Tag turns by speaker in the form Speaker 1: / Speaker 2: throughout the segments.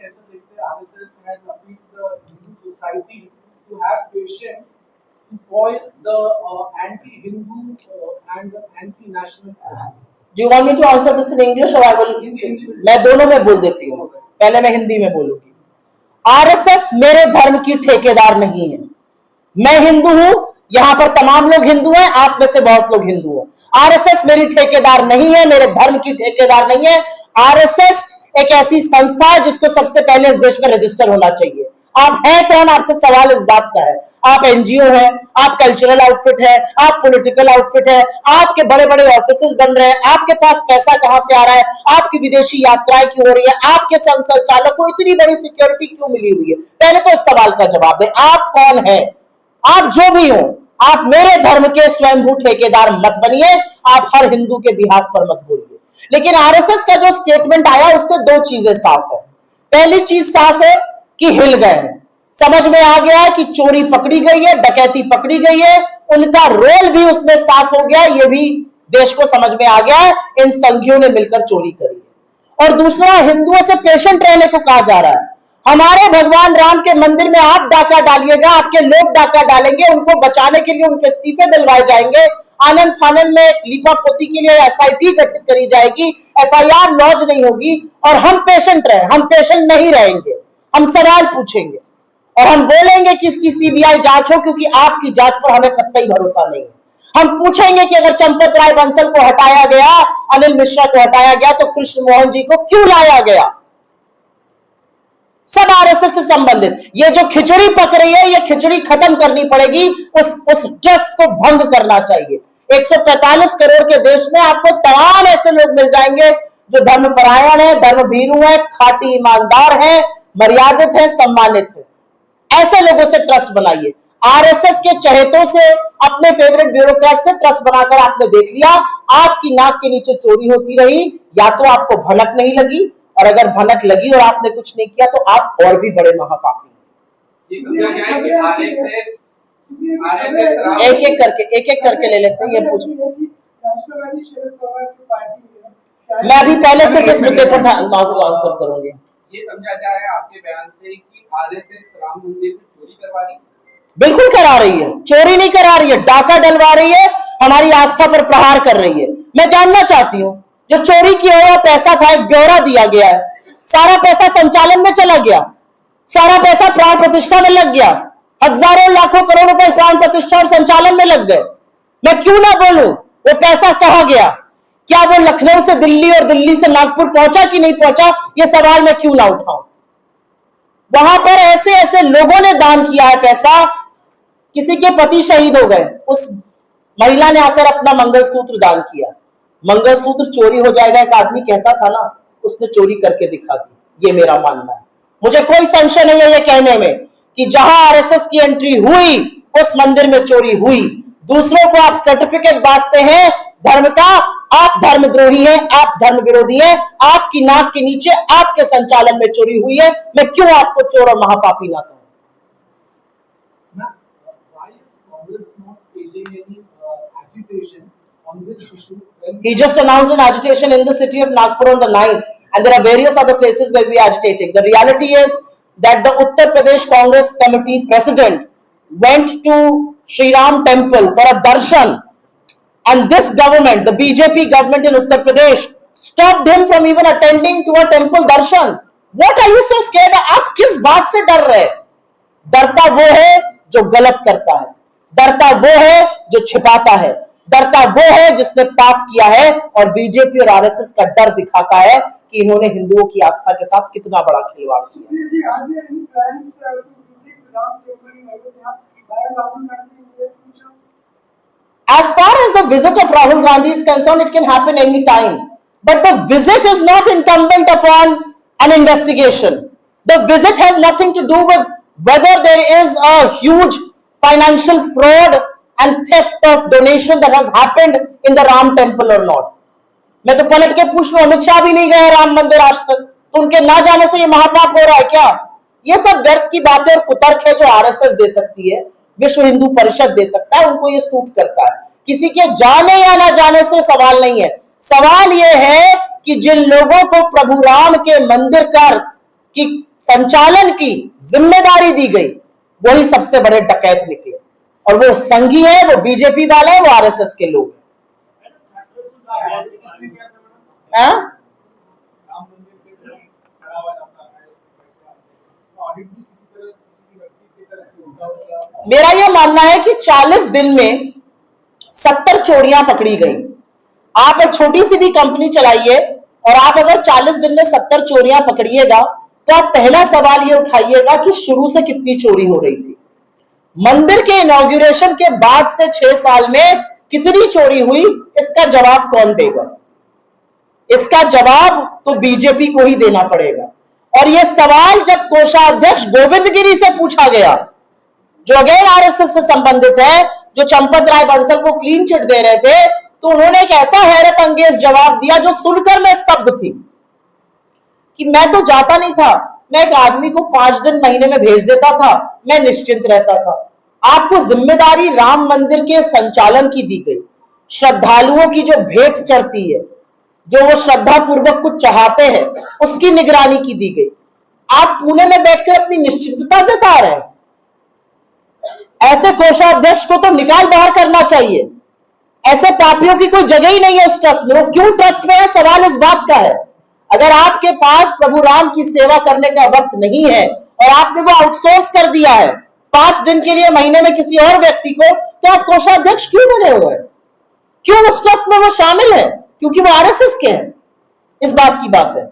Speaker 1: कैसे देखते हैं RSS has appealed the Hindu society to have patience to foil the anti-Hindu and anti-national forces.
Speaker 2: Do you want me to answer this in English or I will? मैं दोनों में बोल देती हूँ, पहले मैं हिंदी में बोलूंगी। आरएसएस मेरे धर्म की ठेकेदार नहीं है। मैं हिंदू हूं, यहां पर तमाम लोग हिंदू हैं, आप में से बहुत लोग हिंदू हो। आरएसएस मेरी ठेकेदार नहीं है, मेरे धर्म की ठेकेदार नहीं है। आरएसएस एक ऐसी संस्था है जिसको सबसे पहले इस देश में रजिस्टर होना चाहिए। आप हैं कौन? आपसे सवाल इस बात का है। आप एनजीओ हैं, आप कल्चरल आउटफिट है, आप पॉलिटिकल आउटफिट है, आपके बड़े बड़े ऑफिसेस बन रहे हैं, आपके पास पैसा कहां से आ रहा है, आपकी विदेशी यात्राएं क्यों हो रही है, आपके संचालक को इतनी बड़ी सिक्योरिटी क्यों मिली हुई है? पहले तो इस सवाल का जवाब दें, आप कौन है? आप जो भी हो, आप मेरे धर्म के स्वयंभू ठेकेदार मत बनिए, आप हर हिंदू के बिहाफ पर मत बोलिए। लेकिन आरएसएस का जो स्टेटमेंट आया उससे दो चीजें साफ है। पहली चीज साफ है कि हिल गए हैं, समझ में आ गया है कि चोरी पकड़ी गई है, डकैती पकड़ी गई है, उनका रोल भी उसमें साफ हो गया, ये भी देश को समझ में आ गया है, इन संघियों ने मिलकर चोरी करी है। और दूसरा, हिंदुओं से पेशेंट रहने को कहा जा रहा है। हमारे भगवान राम के मंदिर में आप डाका डालिएगा, आपके लोग डाका डालेंगे, उनको बचाने के लिए उनके इस्तीफे दिलवाए जाएंगे, आनंद फानंद में लीपापोती के लिए एसआईटी गठित करी जाएगी, एफआईआर लॉन्च नहीं होगी, और हम पेशेंट रहे? हम पेशेंट नहीं रहेंगे, हम सवाल पूछेंगे और हम बोलेंगे कि इसकी सीबीआई जांच हो, क्योंकि आपकी जांच पर हमें कतई भरोसा नहीं है। हम पूछेंगे कि अगर चंपत राय बंसल को हटाया गया, अनिल मिश्रा को हटाया गया, तो कृष्ण मोहन जी को क्यों लाया गया? सब आरएसएस से संबंधित। ये जो खिचड़ी पक रही है, ये खिचड़ी खत्म करनी पड़ेगी, उस ट्रस्ट को भंग करना चाहिए। 145 करोड़ के देश में आपको तमाम ऐसे लोग मिल जाएंगे जो धर्मपरायण है, धर्मभीरू है, खाटी ईमानदार है, मर्यादित है, सम्मानित है। ऐसे लोगों से ट्रस्ट बनाइए। आरएसएस के चहेतों से, अपने फेवरेट ब्यूरोक्रेट से ट्रस्ट बनाकर आपने देख लिया, आपकी नाक के नीचे चोरी होती रही, या तो आपको भनक नहीं लगी, और अगर भनक लगी और आपने कुछ नहीं किया तो आप और भी बड़े महापापी। एक एक करके ले लेते हैं। ये पूछ, मैं अभी पहले सिर्फ इस मुद्दे पर आंसर करूंगी।
Speaker 3: ये समझा जा रहा है आपके बयान से कि आरएसएस राम मंदिर में चोरी करवा रही है?
Speaker 2: बिल्कुल करा रही है, चोरी नहीं करा रही है, डाका डलवा रही है, हमारी आस्था पर प्रहार कर रही है। मैं जानना चाहती हूँ, जो चोरी किया हुआ पैसा था, एक ब्यौरा दिया गया है, सारा पैसा संचालन में चला गया, सारा पैसा प्राण प्रतिष्ठा में लग गया, हजारों लाखों करोड़ रुपए प्राण प्रतिष्ठा और संचालन में लग गए। मैं क्यों ना बोलूं वो पैसा कहां गया? क्या वो लखनऊ से दिल्ली और दिल्ली से नागपुर पहुंचा कि नहीं पहुंचा? ये सवाल मैं क्यों ना उठाऊं? वहां पर ऐसे ऐसे लोगों ने दान किया है पैसा। किसी के पति शहीद हो गए, उस महिला ने आकर अपना मंगलसूत्र दान किया। मंगलसूत्र चोरी हो जाएगा, एक आदमी कहता था ना, उसने चोरी करके दिखा दी। ये मेरा मानना है। मुझे कोई संशय नहीं है ये कहने में कि जहां आरएसएस की एंट्री हुई, उस मंदिर में चोरी हुई। दूसरों को आप सर्टिफिकेट बांटते हैं धर्म का, आप धर्मद्रोही हैं, आप धर्म विरोधी हैं, आपकी नाक के नीचे आपके संचालन में चोरी हुई है। मैं क्यों आपको चोर और महापापी ना कहूं? He just announced an agitation in the city of Nagpur on the 9th, and there are various other places where we are agitating. The reality is that the Uttar Pradesh Congress Committee president went to Sri Ram temple for a darshan, and this government, the BJP government in Uttar Pradesh, stopped him from even attending to a temple darshan. What are you so scared of? आप किस बात से डर रहे? डरता वो है जो गलत करता है, डरता वो है जो छिपाता है, डरता वो है जिसने पाप किया है। और बीजेपी और आरएसएस का डर दिखाता है कि इन्होंने हिंदुओं की आस्था के साथ कितना बड़ा खिलवाड़ किया। As far as the visit of Rahul Gandhi is concerned, it can happen any time, but the visit is not incumbent upon an investigation. The visit has nothing to do with whether there is a huge financial fraud and theft of donation that has happened in the Ram temple or not. मैं तो पलट के पूछ लूं, अमित शाह भी नहीं गए राम मंदिर आज तक, तो उनके ना जाने से ये महापाप हो रहा है क्या? ये सब व्यर्थ की बातें और कुतर्क है जो आरएसएस दे सकती है, विश्व हिंदू परिषद दे सकता है, उनको ये सूट करता है। किसी के जाने या ना जाने से सवाल नहीं है। सवाल ये है कि जिन लोगों को प्रभु राम के मंदिर की संचालन की जिम्मेदारी दी गई, वही सबसे बड़े डकैत निकले। और वो संघी है, वो बीजेपी वाले हैं, वो आरएसएस के लोग हैं। मेरा यह मानना है कि 40 दिन में 70 चोरियां पकड़ी गई। आप एक छोटी सी भी कंपनी चलाइए और आप अगर 40 दिन में 70 चोरियां पकड़िएगा तो आप पहला सवाल ये उठाइएगा कि शुरू से कितनी चोरी हो रही थी। मंदिर के इनॉग्रेशन के बाद से 6 साल में कितनी चोरी हुई, इसका जवाब कौन देगा? इसका जवाब तो बीजेपी को ही देना पड़ेगा। और यह सवाल जब कोषाध्यक्ष गोविंद गिरी से पूछा गया, जो अगेन आरएसएस से संबंधित है, जो चंपत राय बंसल को क्लीन चिट दे रहे थे, तो उन्होंने एक ऐसा हैरत अंगेज जवाब दिया जो सुनकर मैं स्तब्ध थी कि मैं तो जाता नहीं था, मैं एक आदमी को 5 दिन महीने में भेज देता था, मैं निश्चिंत रहता था। आपको जिम्मेदारी राम मंदिर के संचालन की दी गई, श्रद्धालुओं की जो भेंट चढ़ती है, जो वो श्रद्धा पूर्वक कुछ चाहते हैं, उसकी निगरानी की दी गई। आप पुणे में बैठकर अपनी निश्चिंतता जता रहे हैं। ऐसे कोषाध्यक्ष को तो निकाल बाहर करना चाहिए। ऐसे पापियों की कोई जगह ही नहीं है उस ट्रस्ट में। वो क्यों ट्रस्ट में है, सवाल इस बात का है। अगर आपके पास प्रभु राम की सेवा करने का वक्त नहीं है और आपने वो आउटसोर्स कर दिया है 5 दिन के लिए महीने में किसी और व्यक्ति को, तो आप कोषाध्यक्ष क्यों बने हुए हैं? क्यों उस ट्रस्ट में वो शामिल है? क्योंकि वो आरएसएस के हैं। इस बात की बात है।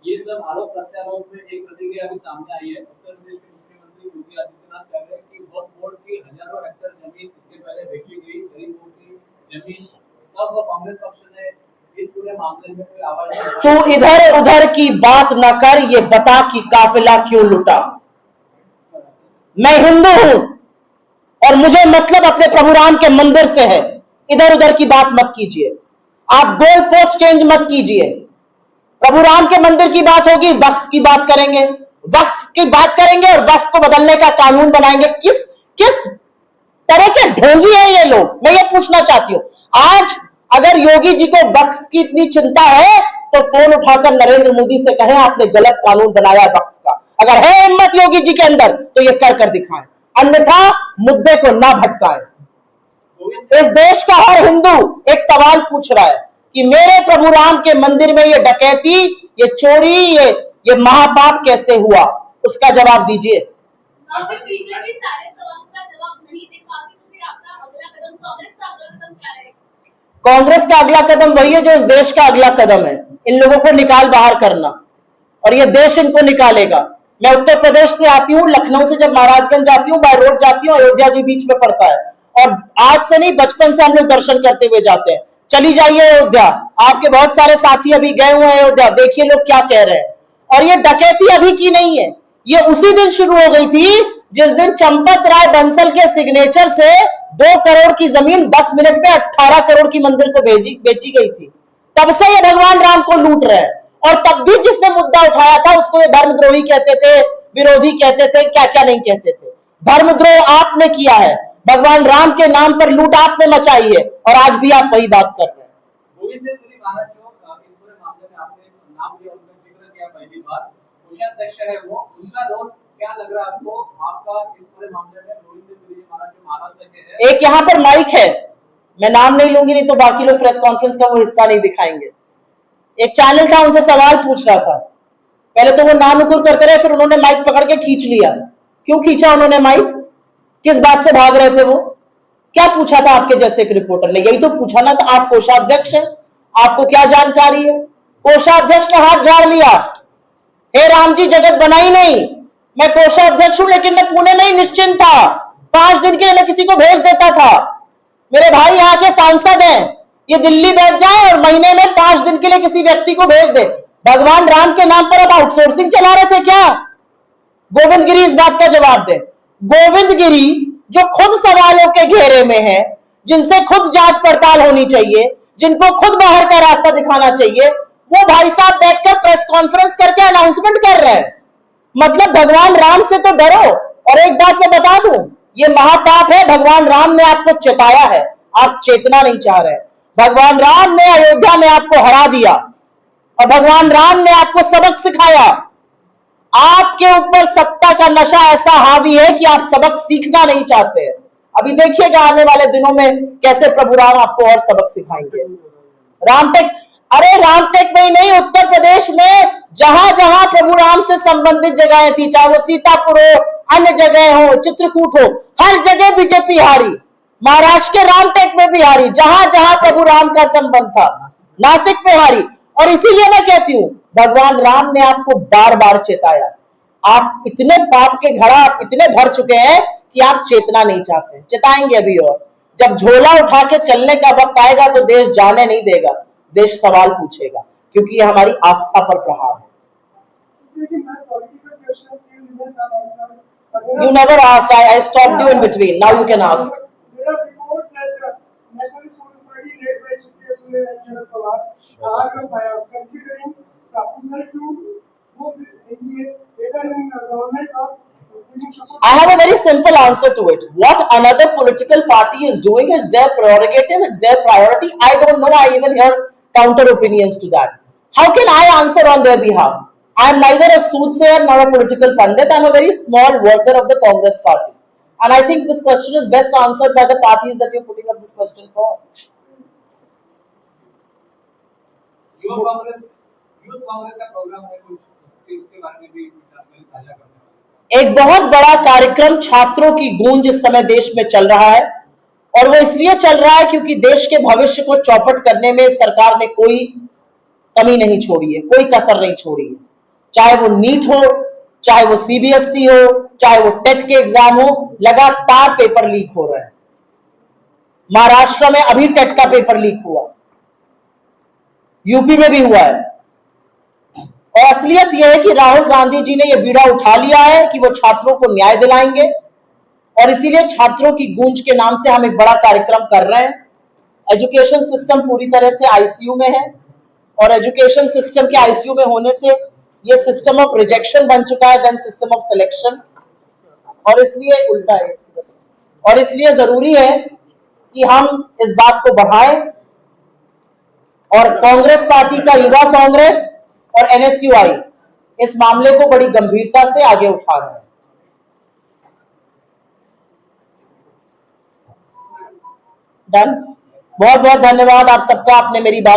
Speaker 3: ये सब आरोप प्रत्यारोप में एक प्रतिक्रिया भी सामने आई है। उत्तर प्रदेश के मुख्यमंत्री योगी आदित्यनाथ कह रहे हैं कि वक्फ बोर्ड की हजारों हेक्टेयर जमीन इसके पहले बेची गई, गरीब लोगों की जमीन। तब कांग्रेस पक्ष ने इस पूरे मामले में कोई आवाज नहीं उठाई।
Speaker 2: तू इधर उधर की बात न कर, ये बता कि काफिला क्यों लुटा। मैं हिंदू हूं और मुझे मतलब अपने प्रभु राम के मंदिर से है। इधर उधर की बात मत कीजिए, आप गोल पोस्ट चेंज मत कीजिए। प्रभु राम के मंदिर की बात होगी, वक्फ की बात करेंगे, वक्फ की बात करेंगे और वक्फ को बदलने का कानून बनाएंगे। किस किस तरह के ढोंगी हैं ये लोग, मैं ये पूछना चाहती हूं। आज अगर योगी जी को वक्फ की इतनी चिंता है तो फोन उठाकर नरेंद्र मोदी से कहें आपने गलत कानून बनाया वक्फ का। अगर है हिम्मत योगी जी के अंदर तो ये कर दिखाएं, अन्यथा मुद्दे को ना भटकाएं। इस देश का हर हिंदू एक सवाल पूछ रहा है कि मेरे प्रभु राम के मंदिर में ये डकैती, ये चोरी, ये महापाप कैसे हुआ, उसका जवाब दीजिए।
Speaker 4: अगर बीजेपी सारे सवालों का जवाब नहीं दे पाती तो फिर आपका अगला कदम, कांग्रेस का अगला कदम क्या है?
Speaker 2: कांग्रेस का अगला कदम वही है जो इस देश का अगला कदम है, इन लोगों को निकाल बाहर करना, और ये देश इनको निकालेगा। मैं उत्तर प्रदेश से आती हूँ, लखनऊ से जब महाराजगंज जाती हूँ, बाय रोड जाती हूँ, अयोध्या जी बीच में पड़ता है, और आज से नहीं बचपन से हम लोग दर्शन करते हुए जाते हैं। चली जाइए अयोध्या, आपके बहुत सारे साथी अभी गए हुए हैं अयोध्या, देखिए लोग क्या कह रहे हैं। और ये डकैती अभी की नहीं है, ये उसी दिन शुरू हो गई थी जिस दिन चंपत राय बंसल के सिग्नेचर से 2 करोड़ की जमीन 10 मिनट में 18 करोड़ की मंदिर को बेची गई थी। तब से ये भगवान राम को लूट रहे हैं, और तब भी जिसने मुद्दा उठाया था उसको ये धर्मद्रोही कहते थे, विरोधी कहते थे, क्या क्या नहीं कहते थे। धर्मद्रोह आपने किया है, भगवान राम के नाम पर लूट आपने मचाई है, और आज भी आप वही बात कर रहे हैं।
Speaker 3: गोविंद गिरी महाराज जो इस पूरे मामले में आपने नाम लिया, उनका जिक्र किया पहली बार, कोषाध्यक्ष है वो, उनका रोल क्या लग रहा है आपको? आपका इस पूरे मामले में गोविंद गिरी महाराज जो महाराष्ट्र के हैं,
Speaker 2: एक यहाँ पर माइक है, मैं नाम नहीं लूंगी, नहीं तो बाकी लोग प्रेस कॉन्फ्रेंस का वो हिस्सा नहीं दिखाएंगे। एक चैनल था, उनसे सवाल पूछ रहा था, पहले तो वो नानुकुर करते रहे, फिर उन्होंने माइक पकड़ के खींच लिया। क्यों खींचा उन्होंने माइक? किस बात से भाग रहे थे वो? क्या पूछा था आपके जैसे एक रिपोर्टर ने? यही तो पूछा ना था, आप कोषाध्यक्ष हैं, आपको क्या जानकारी है? कोषाध्यक्ष ने हाथ झाड़ लिया, हे राम जी जगत बनाई नहीं, मैं कोषाध्यक्ष हूं लेकिन मैं पुणे में ही निश्चिंत था, 5 दिन के लिए मैं किसी को भेज देता था। मेरे भाई यहाँ के सांसद हैं, ये दिल्ली बैठ जाए और महीने में 5 दिन के लिए किसी व्यक्ति को भेज दे। भगवान राम के नाम पर आप आउटसोर्सिंग चला रहे थे क्या? गोविंद गिरी इस बात का जवाब दे। गोविंद गिरी जो खुद सवालों के घेरे में है, जिनसे खुद जांच पड़ताल होनी चाहिए, जिनको खुद बाहर का रास्ता दिखाना चाहिए, वो भाई साहब बैठकर प्रेस कॉन्फ्रेंस करके अनाउंसमेंट कर रहे हैं। मतलब भगवान राम से तो डरो। और एक बात मैं बता दूं, ये महापाप है, भगवान राम ने आपको चेताया है, आप चेतना नहीं चाह रहे। भगवान राम ने अयोध्या में आपको हरा दिया, और भगवान राम ने आपको सबक सिखाया। आपके ऊपर सत्ता का नशा ऐसा हावी है कि आप सबक सीखना नहीं चाहते। अभी देखिएगा आने वाले दिनों में कैसे प्रभु राम आपको और सबक सिखाएंगे। रामटेक, अरे रामटेक में ही नहीं, उत्तर प्रदेश में जहां जहां प्रभु राम से संबंधित जगहें थी, चाहे वो सीतापुर हो, अन्य जगह हो, चित्रकूट हो, हर जगह बीजेपी हारी। महाराष्ट्र के रामटेक में भी हारी, जहां जहां प्रभु राम का संबंध था। नासिक में हारी। और इसीलिए मैं कहती हूं, भगवान राम ने आपको बार बार चेताया। आप इतने पाप के घड़ा इतने भर चुके हैं कि आप चेतना नहीं चाहते। चेताएंगे अभी और। जब झोला उठा के चलने का वक्त आएगा तो देश जाने नहीं देगा, देश सवाल पूछेगा, क्योंकि ये हमारी आस्था पर प्रहार है। You never asked. I stopped you in between. Now you can ask.
Speaker 5: There are reports that National Congress Party led by Supriya Sule and Sharad Pawar are considering proposal to go with NDA, whether in government or giving support.
Speaker 2: I have a very simple answer to it. What another political party is doing is their prerogative, it's their priority. I don't know. I even hear counter opinions to that. How can I answer on their behalf? I am neither a soothsayer nor a political pundit. I am a very small worker of the Congress party. And I think this question is best answered by the parties that you're putting up this question for.
Speaker 3: Youth Congress का programme है कुछ, इसके बारे में भी जानकारी साझा करते हैं।
Speaker 2: एक बहुत बड़ा कार्यक्रम छात्रों की गूंज इस समय देश में चल रहा है, और वो इसलिए चल रहा है क्योंकि देश के भविष्य को चौपट करने में सरकार ने कोई कमी नहीं छोड़ी है, कोई कसर नहीं छोड़ी है। चाहे वो नीट हो, चाहे वो सीबीएसई हो, चाहे वो टेट के एग्जाम हो, लगातार पेपर लीक हो रहे हैं। महाराष्ट्र में अभी टेट का पेपर लीक हुआ, यूपी में भी हुआ है। और असलियत यह है कि राहुल गांधी जी ने यह बीड़ा उठा लिया है कि वो छात्रों को न्याय दिलाएंगे, और इसीलिए छात्रों की गूंज के नाम से हम एक बड़ा कार्यक्रम कर रहे हैं। एजुकेशन सिस्टम पूरी तरह से आईसीयू में है, और एजुकेशन सिस्टम के आईसीयू में होने से ये सिस्टम ऑफ रिजेक्शन बन चुका है, देन सिस्टम ऑफ सिलेक्शन, और इसलिए उल्टा है। और इसलिए जरूरी है कि हम इस बात को बढ़ाएं, और कांग्रेस पार्टी का युवा कांग्रेस और एनएसयूआई इस मामले को बड़ी गंभीरता से आगे उठा रहे हैं। डन। बहुत बहुत धन्यवाद आप सबका, आपने मेरी बात